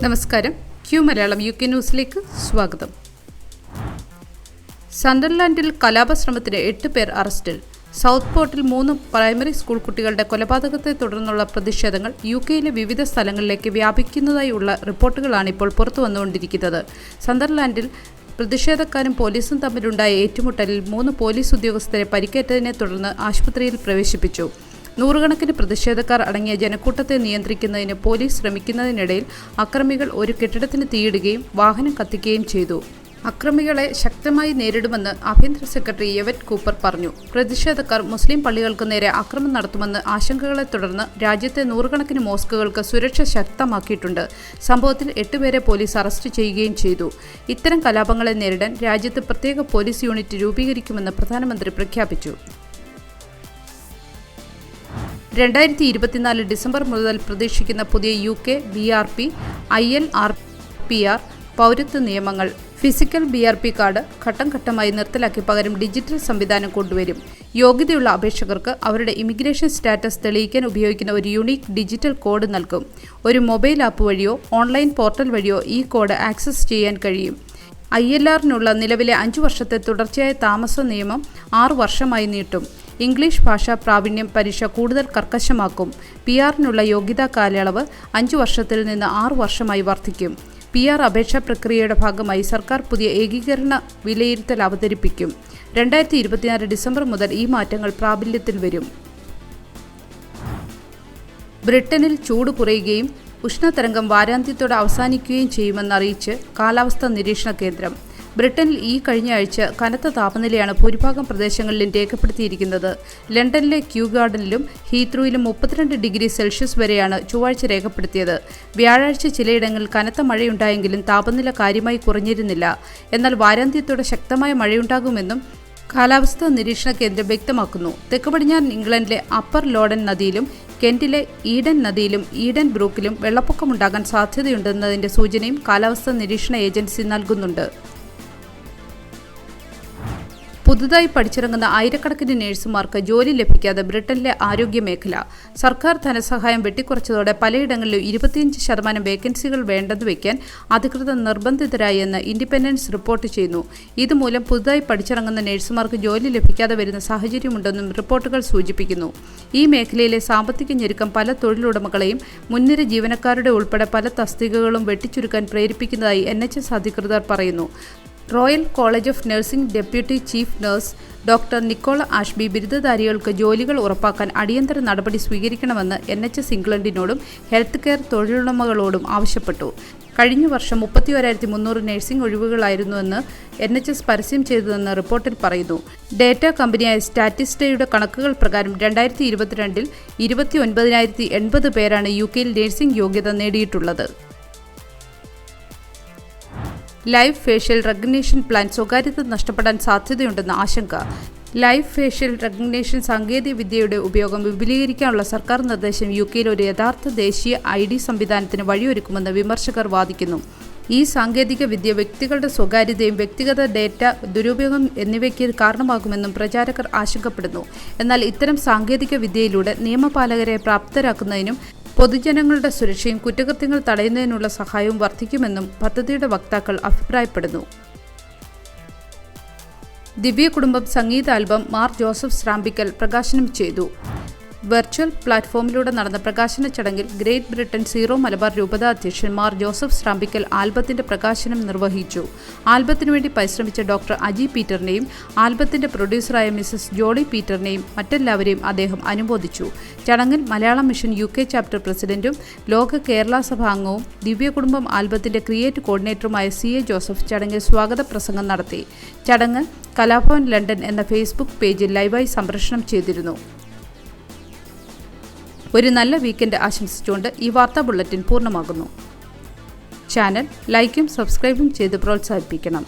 നമസ്കാരം. Q Malayalam UK ന്യൂസിലേക്ക് സ്വാഗതം. സണ്ടർലാൻഡിൽ കലാപശ്രമത്തിന് 8 പേർ അറസ്റ്റിൽ. സൗത്ത് പോർട്ടിൽ 3 പ്രൈമറി സ്കൂൾ കുട്ടികളുടെ കൊലപാതകത്തെ തുടർന്നുള്ള പ്രതിഷേധങ്ങൾ UKയിലെ വിവിധ സ്ഥലങ്ങളിലേക്ക് വ്യാപിക്കുന്നതായുള്ള റിപ്പോർട്ടുകളാണ് ഇപ്പോൾ പുറത്തു വന്നുകൊണ്ടിരിക്കുന്നത്. സണ്ടർലാൻഡിൽ പ്രതിഷേധക്കാരും പോലീസും തമ്മിലുണ്ടായ ഏറ്റുമുട്ടലിൽ 3 പോലീസ് ഉദ്യോഗസ്ഥരെ പരിക്കേറ്റതിനെ തുടർന്ന് ആശുപത്രിയിൽ പ്രവേശിപ്പിച്ചു. നൂറുകണക്കിന് പ്രതിഷേധക്കാർ അടങ്ങിയ ജനക്കൂട്ടത്തെ നിയന്ത്രിക്കുന്നതിന് പോലീസ് ശ്രമിക്കുന്നതിനിടയിൽ അക്രമികൾ ഒരു കെട്ടിടത്തിന് തീയിടുകയും വാഹനം കത്തിക്കുകയും ചെയ്തു. അക്രമികളെ ശക്തമായി നേരിടുമെന്ന് ആഭ്യന്തര സെക്രട്ടറി യെവറ്റ് കൂപ്പർ പറഞ്ഞു. പ്രതിഷേധക്കാർ മുസ്ലിം പള്ളികൾക്ക് നേരെ ആക്രമണം നടത്തുമെന്ന് ആശങ്കകളെ തുടർന്ന് രാജ്യത്തെ നൂറുകണക്കിന് മോസ്കുകൾക്ക് സുരക്ഷ ശക്തമാക്കിയിട്ടുണ്ട്. സംഭവത്തിൽ 8 പേരെ പോലീസ് അറസ്റ്റ് ചെയ്യുകയും ചെയ്തു. ഇത്തരം കലാപങ്ങളെ നേരിടാൻ രാജ്യത്ത് പ്രത്യേക പോലീസ് യൂണിറ്റ് രൂപീകരിക്കുമെന്ന് പ്രധാനമന്ത്രി പ്രഖ്യാപിച്ചു. 2024 ഡിസംബർ മുതൽ പ്രതീക്ഷിക്കുന്ന പുതിയ UK BRP ILRPR പൗരത്വ നിയമങ്ങൾ. ഫിസിക്കൽ BRP കാർഡ് ഘട്ടം ഘട്ടമായി നിർത്തലാക്കി പകരം ഡിജിറ്റൽ സംവിധാനം കൊണ്ടുവരും. യോഗ്യതയുള്ള അപേക്ഷകർക്ക് അവരുടെ ഇമിഗ്രേഷൻ സ്റ്റാറ്റസ് തെളിയിക്കാൻ ഉപയോഗിക്കുന്ന ഒരു യുണീക്ക് ഡിജിറ്റൽ കോഡ് നൽകും. ഒരു മൊബൈൽ ആപ്പ് വഴിയോ ഓൺലൈൻ പോർട്ടൽ വഴിയോ ഈ കോഡ് ആക്സസ് ചെയ്യാൻ കഴിയും. ILRനുള്ള നിലവിലെ 5 വർഷത്തെ തുടർച്ചയായ താമസ നിയമം 6 വർഷമായി നീട്ടും. ഇംഗ്ലീഷ് ഭാഷാ പ്രാവീണ്യം പരീക്ഷ കൂടുതൽ കർക്കശമാക്കും. PRനുള്ള യോഗ്യതാ കാലയളവ് 5 വർഷത്തിൽ നിന്ന് 6 വർഷമായി വർദ്ധിക്കും. PR അപേക്ഷാ പ്രക്രിയയുടെ ഭാഗമായി സർക്കാർ പുതിയ ഏകീകരണ വിലയിരുത്തൽ അവതരിപ്പിക്കും. 2024 ഡിസംബർ മുതൽ ഈ മാറ്റങ്ങൾ പ്രാബല്യത്തിൽ വരും. ബ്രിട്ടനിൽ ചൂട് കുറയുകയും ഉഷ്ണതരംഗം വാരാന്ത്യത്തോടെ അവസാനിക്കുകയും ചെയ്യുമെന്നറിയിച്ച് കാലാവസ്ഥാ നിരീക്ഷണ കേന്ദ്രം. ബ്രിട്ടനിൽ ഈ കഴിഞ്ഞ ആഴ്ച കനത്ത താപനിലയാണ് ഭൂരിഭാഗം പ്രദേശങ്ങളിലും രേഖപ്പെടുത്തിയിരിക്കുന്നത്. ലണ്ടനിലെ ക്യൂ ഗാർഡനിലും ഹീത്രൂയിലും 32 ഡിഗ്രി സെൽഷ്യസ് വരെയാണ് ചൊവ്വാഴ്ച രേഖപ്പെടുത്തിയത്. വ്യാഴാഴ്ച ചിലയിടങ്ങളിൽ കനത്ത മഴയുണ്ടായെങ്കിലും താപനില കാര്യമായി കുറഞ്ഞിരുന്നില്ല. എന്നാൽ വാരാന്ത്യത്തോടെ ശക്തമായ മഴയുണ്ടാകുമെന്നും കാലാവസ്ഥാ നിരീക്ഷണ കേന്ദ്രം വ്യക്തമാക്കുന്നു. തെക്ക് പടിഞ്ഞാറൻ ഇംഗ്ലണ്ടിലെ അപ്പർ ലോഡൻ നദിയിലും കെന്റിലെ ഈഡൻ നദിയിലും ഈഡൻ ബ്രൂക്കിലും വെള്ളപ്പൊക്കമുണ്ടാകാൻ സാധ്യതയുണ്ടെന്നതിന്റെ സൂചനയും കാലാവസ്ഥാ നിരീക്ഷണ ഏജൻസി നൽകുന്നുണ്ട്. പുതുതായി പഠിച്ചിറങ്ങുന്ന ആയിരക്കണക്കിന് നഴ്സുമാർക്ക് ജോലി ലഭിക്കാതെ ബ്രിട്ടനിലെ ആരോഗ്യ മേഖല. സർക്കാർ ധനസഹായം വെട്ടിക്കുറച്ചതോടെ പലയിടങ്ങളിലും 25% വേക്കൻസികൾ വേണ്ടെന്ന് വയ്ക്കാൻ അധികൃതർ നിർബന്ധിതരായി എന്ന് ഇൻഡിപെൻഡൻസ് റിപ്പോർട്ട് ചെയ്യുന്നു. ഇതുമൂലം പുതുതായി പഠിച്ചിറങ്ങുന്ന നഴ്സുമാർക്ക് ജോലി ലഭിക്കാതെ വരുന്ന സാഹചര്യമുണ്ടെന്നും റിപ്പോർട്ടുകൾ സൂചിപ്പിക്കുന്നു. ഈ മേഖലയിലെ സാമ്പത്തിക ഞെരുക്കം പല തൊഴിലുടമകളെയും മുൻനിര ജീവനക്കാരുടെ ഉൾപ്പെടെ പല തസ്തികകളും വെട്ടിച്ചുരുക്കാൻ പ്രേരിപ്പിക്കുന്നതായി NHS അധികൃതർ പറയുന്നു. Royal College of Nursing deputy chief nurse doctor Nicola Ashby ബിരുദധാരികൾക്ക് ജോലികൾ ഉറപ്പാക്കാൻ അടിയന്തര നടപടി സ്വീകരിക്കണമെന്ന് NHS ഇംഗ്ലണ്ടിനോടും ഹെൽത്ത് കെയർ തൊഴിലുടമകളോടും ആവശ്യപ്പെട്ടു. കഴിഞ്ഞ വർഷം 31,300 നഴ്സിംഗ് ഒഴിവുകളായിരുന്നുവെന്ന് NHS പരസ്യം ചെയ്തതെന്ന് റിപ്പോർട്ടിൽ പറയുന്നു. ഡേറ്റ കമ്പനിയായ സ്റ്റാറ്റിസ്റ്റയുടെ കണക്കുകൾ പ്രകാരം 2022 29,080 പേരാണ് UKയിൽ നഴ്സിംഗ് യോഗ്യത നേടിയിട്ടുള്ളത്. ലൈവ് ഫേഷ്യൽ റെക്കഗ്നിഷൻ പ്ലാൻ സ്വകാര്യത നഷ്ടപ്പെടാൻ സാധ്യതയുണ്ടെന്ന ആശങ്ക. ലൈവ് ഫേഷ്യൽ റെക്കഗ്നിഷൻ സാങ്കേതിക വിദ്യയുടെ ഉപയോഗം വിപുലീകരിക്കാനുള്ള സർക്കാർ നിർദ്ദേശം UKയിൽ ഒരു യഥാർത്ഥ ദേശീയ ID സംവിധാനത്തിന് വഴിയൊരുക്കുമെന്ന് വിമർശകർ വാദിക്കുന്നു. ഈ സാങ്കേതിക വിദ്യ വ്യക്തികളുടെ സ്വകാര്യതയും വ്യക്തിഗത ഡേറ്റ ദുരുപയോഗം എന്നിവയ്ക്ക് കാരണമാകുമെന്നും പ്രചാരകർ ആശങ്കപ്പെടുന്നു. എന്നാൽ ഇത്തരം സാങ്കേതിക വിദ്യയിലൂടെ നിയമപാലകരെ പ്രാപ്തരാക്കുന്നതിനും പൊതുജനങ്ങളുടെ സുരക്ഷയും കുറ്റകൃത്യങ്ങൾ തടയുന്നതിനുള്ള സഹായവും വർദ്ധിക്കുമെന്നും പദ്ധതിയുടെ വക്താക്കൾ അഭിപ്രായപ്പെടുന്നു. ദിവ്യ കുടുംബം സംഗീത ആൽബം മാർ ജോസഫ് സ്രാമ്പിക്കൽ പ്രകാശനം ചെയ്തു. വെർച്വൽ പ്ലാറ്റ്ഫോമിലൂടെ നടന്ന പ്രകാശന ചടങ്ങിൽ ഗ്രേറ്റ് ബ്രിട്ടൻ സീറോ മലബാർ രൂപത അധ്യക്ഷൻ മാർ ജോസഫ് സ്രാമ്പിക്കൽ ആൽബത്തിന്റെ പ്രകാശനം നിർവഹിച്ചു. ആൽബത്തിനുവേണ്ടി പരിശ്രമിച്ച ഡോക്ടർ അജി പീറ്ററിനെയും ആൽബത്തിന്റെ പ്രൊഡ്യൂസറായ മിസസ് ജോളി പീറ്ററിനെയും മറ്റെല്ലാവരെയും അദ്ദേഹം അനുമോദിച്ചു. ചടങ്ങിൽ മലയാളം മിഷൻ UK ചാപ്റ്റർ പ്രസിഡന്റും ലോക കേരള സഭ അംഗവും ദിവ്യ കുടുംബം ആൽബത്തിന്റെ ക്രിയേറ്റ് കോർഡിനേറ്ററുമായ CA ജോസഫ് ചടങ്ങിൽ സ്വാഗത പ്രസംഗം നടത്തി. ചടങ്ങ് കലാഭവൻ ലണ്ടൻ എന്ന ഫേസ്ബുക്ക് പേജിൽ ലൈവായി സംപ്രേഷണം ചെയ്തിരുന്നു. ഒരു നല്ല വീക്കെൻഡ് ആശംസിച്ചുകൊണ്ട് ഈ വാർത്താ ബുള്ളറ്റിൻ പൂർണ്ണമാകുന്നു. ചാനൽ ലൈക്കും സബ്സ്ക്രൈബും ചെയ്ത് പ്രോത്സാഹിപ്പിക്കണം.